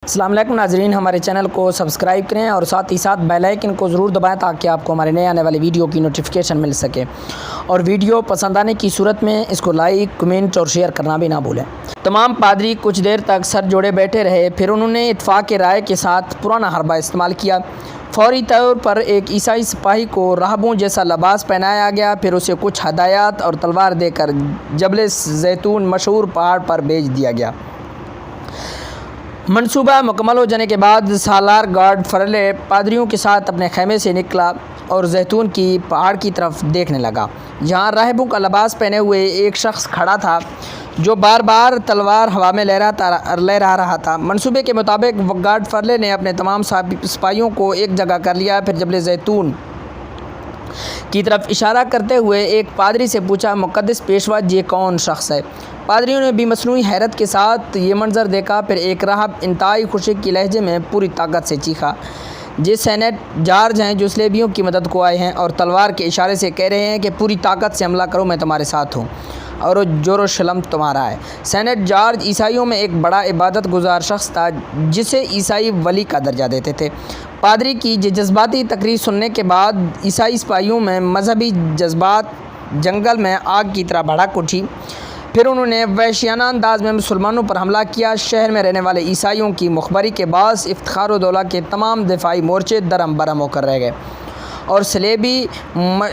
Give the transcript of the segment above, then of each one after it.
السلام علیکم ناظرین، ہمارے چینل کو سبسکرائب کریں اور ساتھ ہی ساتھ بیل آئیکن کو ضرور دبائیں تاکہ آپ کو ہمارے نئے آنے والی ویڈیو کی نوٹیفیکیشن مل سکے، اور ویڈیو پسند آنے کی صورت میں اس کو لائک، کمنٹ اور شیئر کرنا بھی نہ بھولیں۔ تمام پادری کچھ دیر تک سر جوڑے بیٹھے رہے، پھر انہوں نے اتفاق رائے کے ساتھ پرانا حربہ استعمال کیا۔ فوری طور پر ایک عیسائی سپاہی کو راہبوں جیسا لباس پہنایا گیا، پھر اسے کچھ ہدایات اور تلوار دے کر جبل زیتون مشہور پہاڑ پر بھیج دیا گیا۔ منصوبہ مکمل ہو جانے کے بعد سالار گاڈ فرلے پادریوں کے ساتھ اپنے خیمے سے نکلا اور زیتون کی پہاڑ کی طرف دیکھنے لگا، جہاں راہبوں کا لباس پہنے ہوئے ایک شخص کھڑا تھا جو بار بار تلوار ہوا میں لہرا رہا تھا۔ منصوبے کے مطابق گاڈ فرلے نے اپنے تمام سپاہیوں کو ایک جگہ کر لیا، پھر جبل زیتون کی طرف اشارہ کرتے ہوئے ایک پادری سے پوچھا، مقدس پیشوا یہ کون شخص ہے؟ پادریوں نے بھی مصنوعی حیرت کے ساتھ یہ منظر دیکھا۔ پھر ایک راہب انتہائی خوشی کی لہجے میں پوری طاقت سے چیخا، یہ سینٹ جارج ہیں جو سلیبیوں کی مدد کو آئے ہیں اور تلوار کے اشارے سے کہہ رہے ہیں کہ پوری طاقت سے حملہ کرو، میں تمہارے ساتھ ہوں اور یروشلم تمہارا ہے۔ سینٹ جارج عیسائیوں میں ایک بڑا عبادت گزار شخص تھا جسے عیسائی ولی کا درجہ دیتے تھے۔ پادری کی یہ جذباتی تقریر سننے کے بعد عیسائی سپاہیوں میں مذہبی جذبات جنگل میں آگ کی طرح بھڑک اٹھی۔ پھر انہوں نے وحشیانہ انداز میں مسلمانوں پر حملہ کیا۔ شہر میں رہنے والے عیسائیوں کی مخبری کے باعث افتخار و دولہ کے تمام دفاعی مورچے درہم برہم ہو کر رہ گئے اور صلیبی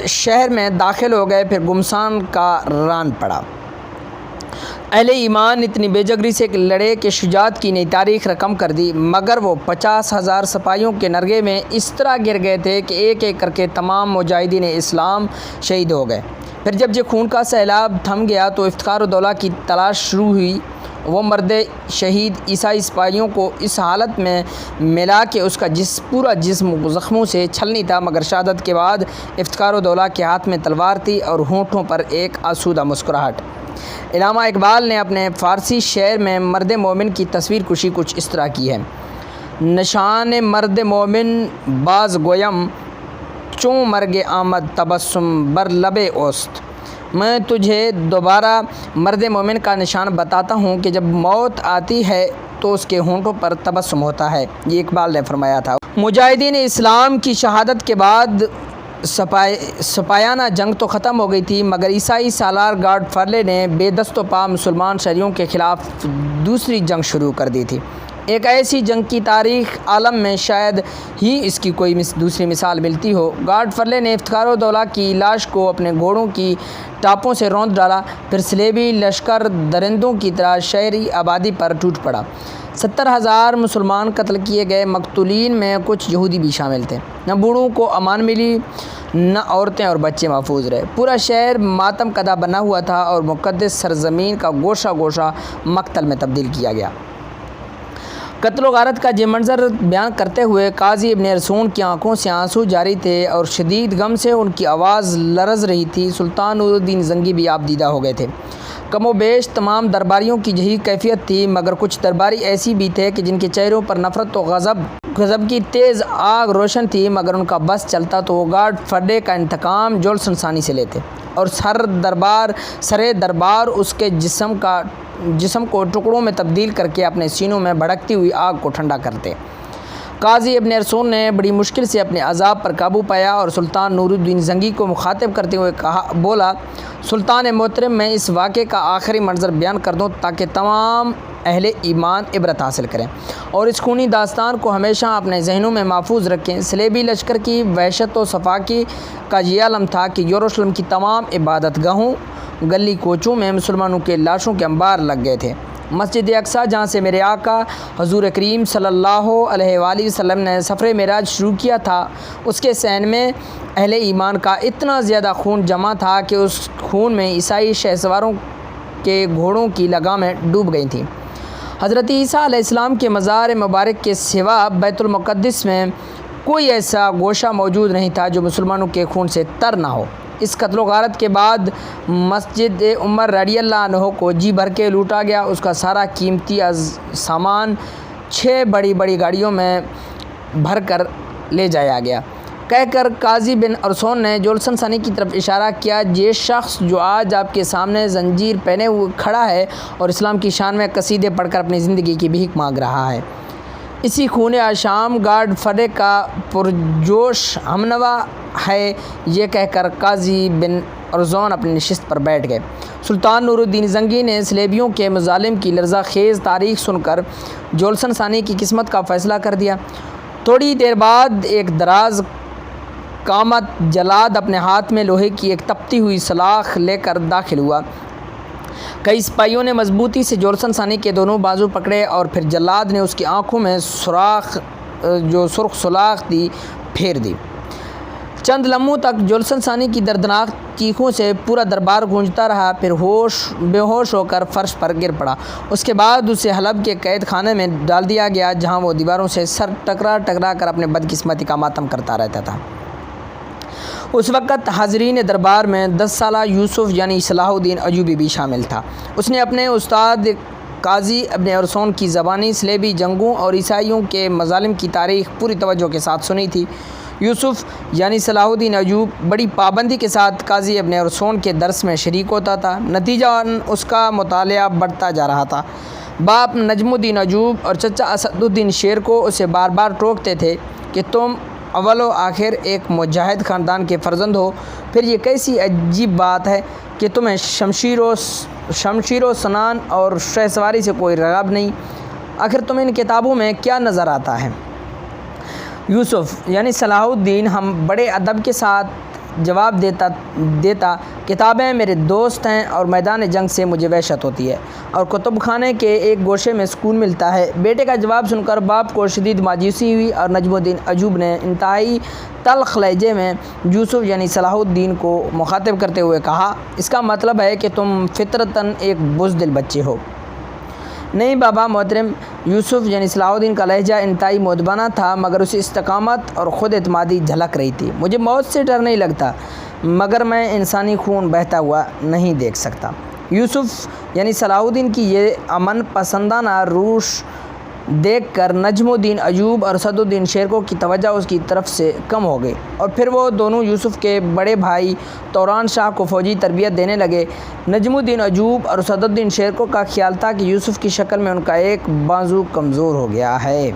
شہر میں داخل ہو گئے۔ پھر گمسان کا ران پڑا۔ اہل ایمان اتنی بے جگری سے لڑے کہ شجاعت کی نئی تاریخ رقم کر دی، مگر وہ 50,000 سپاہیوں کے نرغے میں اس طرح گر گئے تھے کہ ایک ایک کر کے تمام مجاہدین اسلام شہید ہو گئے۔ پھر جب یہ خون کا سیلاب تھم گیا تو افتخار و دولہ کی تلاش شروع ہوئی۔ وہ مرد شہید عیسائی سپاہیوں کو اس حالت میں ملا کہ اس کا پورا جسم زخموں سے چھلنی تھا، مگر شہادت کے بعد افتخار و دولہ کے ہاتھ میں تلوار تھی اور ہونٹوں پر ایک آسودہ مسکراہٹ۔ علامہ اقبال نے اپنے فارسی شعر میں مرد مومن کی تصویر کشی کچھ اس طرح کی ہے، نشان مرد مومن باز گویم چوں مرگ آمد تبسم بر لب اوست۔ میں تجھے دوبارہ مرد مومن کا نشان بتاتا ہوں کہ جب موت آتی ہے تو اس کے ہونٹوں پر تبسم ہوتا ہے، یہ اقبال نے فرمایا تھا۔ مجاہدین اسلام کی شہادت کے بعد سپاہیانہ جنگ تو ختم ہو گئی تھی، مگر عیسائی سالار گاڈ فرلے نے بے دست و پا مسلمان شہریوں کے خلاف دوسری جنگ شروع کر دی تھی، ایک ایسی جنگ کی تاریخ عالم میں شاید ہی اس کی کوئی دوسری مثال ملتی ہو۔ گاڈ فرلے نے افتخار و دولہ کی لاش کو اپنے گھوڑوں کی ٹاپوں سے روند ڈالا، پھر صلیبی لشکر درندوں کی طرح شہری آبادی پر ٹوٹ پڑا۔ 70,000 مسلمان قتل کیے گئے، مقتولین میں کچھ یہودی بھی شامل تھے۔ نہ بوڑھوں کو امان ملی، نہ عورتیں اور بچے محفوظ رہے۔ پورا شہر ماتم کدہ بنا ہوا تھا اور مقدس سرزمین کا گوشہ گوشہ مقتل میں تبدیل کیا گیا۔ قتل و غارت کا یہ منظر بیان کرتے ہوئے قاضی ابن ارسون کی آنکھوں سے آنسو جاری تھے اور شدید غم سے ان کی آواز لرز رہی تھی۔ سلطان نور الدین زنگی بھی آپ دیدہ ہو گئے تھے۔ کم و بیش تمام درباریوں کی یہی کیفیت تھی، مگر کچھ درباری ایسی بھی تھے کہ جن کے چہروں پر نفرت و غضب کی تیز آگ روشن تھی، مگر ان کا بس چلتا تو وہ گاڈ فرلے کا انتقام جولسن ثانی سے لیتے اور سر دربار اس کے جسم کو ٹکڑوں میں تبدیل کر کے اپنے سینوں میں بھڑکتی ہوئی آگ کو ٹھنڈا کرتے۔ قاضی ابن ارسون نے بڑی مشکل سے اپنے عذاب پر قابو پایا اور سلطان نور الدین زنگی کو مخاطب کرتے ہوئے بولا، سلطان محترم، میں اس واقعے کا آخری منظر بیان کر دوں تاکہ تمام اہل ایمان عبرت حاصل کریں اور اس خونی داستان کو ہمیشہ اپنے ذہنوں میں محفوظ رکھیں۔ صلیبی لشکر کی وحشت و صفاقی کا یہ عالم تھا کہ یروشلم کی تمام عبادت گاہوں، گلی کوچوں میں مسلمانوں کے لاشوں کے انبار لگ گئے تھے۔ مسجد اقصیٰ، جہاں سے میرے آقا حضور کریم صلی اللہ علیہ وآلہ وسلم نے سفر معراج شروع کیا تھا، اس کے صحن میں اہل ایمان کا اتنا زیادہ خون جمع تھا کہ اس خون میں عیسائی شہسواروں کے گھوڑوں کی لگامیں ڈوب گئی تھیں۔ حضرت عیسیٰ علیہ السلام کے مزار مبارک کے سوا بیت المقدس میں کوئی ایسا گوشہ موجود نہیں تھا جو مسلمانوں کے خون سے تر نہ ہو۔ اس قتل و غارت کے بعد مسجد عمر رضی اللہ عنہ کو جی بھر کے لوٹا گیا۔ اس کا سارا قیمتی سامان 6 بڑی بڑی گاڑیوں میں بھر کر لے جایا گیا۔ کہہ کر قاضی بن ارسون نے جولسن ثانی کی طرف اشارہ کیا، یہ شخص جو آج آپ کے سامنے زنجیر پہنے ہوئے کھڑا ہے اور اسلام کی شان میں قصیدے پڑھ کر اپنی زندگی کی بھیک مانگ رہا ہے، اسی خون آشام گارڈ فرے کا پرجوش ہمنوا ہے، یہ کہہ کر قاضی بن ارزون اپنی نشست پر بیٹھ گئے۔ سلطان نور الدین زنگی نے سلیبیوں کے مظالم کی لرزہ خیز تاریخ سن کر جولسن ثانی کی قسمت کا فیصلہ کر دیا۔ تھوڑی دیر بعد ایک دراز قامت جلاد اپنے ہاتھ میں لوہے کی ایک تپتی ہوئی سلاخ لے کر داخل ہوا۔ کئی سپاہیوں نے مضبوطی سے جولسن ثانی کے دونوں بازو پکڑے اور پھر جلاد نے اس کی آنکھوں میں سرخ سلاخ تھی پھیر دی۔ چند لمحوں تک جولسن ثانی کی دردناک چیخوں سے پورا دربار گونجتا رہا، پھر بے ہوش ہو کر فرش پر گر پڑا۔ اس کے بعد اسے حلب کے قید خانے میں ڈال دیا گیا، جہاں وہ دیواروں سے سر ٹکرا کر اپنے بدقسمتی کا ماتم کرتا رہتا تھا۔ اس وقت حاضرین دربار میں 10 سالہ یوسف یعنی صلاح الدین ایوبی بھی شامل تھا۔ اس نے اپنے استاد قاضی ابن ارسطو کی زبانی صلیبی جنگوں اور عیسائیوں کے مظالم کی تاریخ پوری توجہ کے ساتھ سنی تھی۔ یوسف یعنی صلاح الدین ایوب بڑی پابندی کے ساتھ قاضی ابن ارسطو کے درس میں شریک ہوتا تھا، نتیجتاً اس کا مطالعہ بڑھتا جا رہا تھا۔ باپ نجم الدین ایوب اور چچا اسد الدین شیر کو اسے بار بار ٹوکتے تھے کہ تم اول و آخر ایک مجاہد خاندان کے فرزند ہو، پھر یہ کیسی عجیب بات ہے کہ تمہیں شمشیر و سنان اور شہ سواری سے کوئی رغب نہیں، آخر تمہیں ان کتابوں میں کیا نظر آتا ہے؟ یوسف یعنی صلاح الدین ہم بڑے ادب کے ساتھ جواب دیتا کتابیں میرے دوست ہیں اور میدان جنگ سے مجھے وحشت ہوتی ہے اور کتب خانے کے ایک گوشے میں سکون ملتا ہے۔ بیٹے کا جواب سن کر باپ کو شدید مایوسی ہوئی اور نجم الدین ایوب نے انتہائی تلخ لہجے میں یوسف یعنی صلاح الدین کو مخاطب کرتے ہوئے کہا، اس کا مطلب ہے کہ تم فطرتاً ایک بزدل بچے ہو۔ نہیں بابا محترم، یوسف یعنی صلاح الدین کا لہجہ انتہائی مؤدبانہ تھا، مگر اسے استقامت اور خود اعتمادی جھلک رہی تھی۔ مجھے موت سے ڈر نہیں لگتا، مگر میں انسانی خون بہتا ہوا نہیں دیکھ سکتا۔ یوسف یعنی صلاح الدین کی یہ امن پسندانہ روش دیکھ کر نجم الدین ایوب اور اسد الدین شیرکو کی توجہ اس کی طرف سے کم ہو گئی اور پھر وہ دونوں یوسف کے بڑے بھائی توران شاہ کو فوجی تربیت دینے لگے۔ نجم الدین ایوب اور اسد الدین شیرکو کا خیال تھا کہ یوسف کی شکل میں ان کا ایک بازو کمزور ہو گیا ہے۔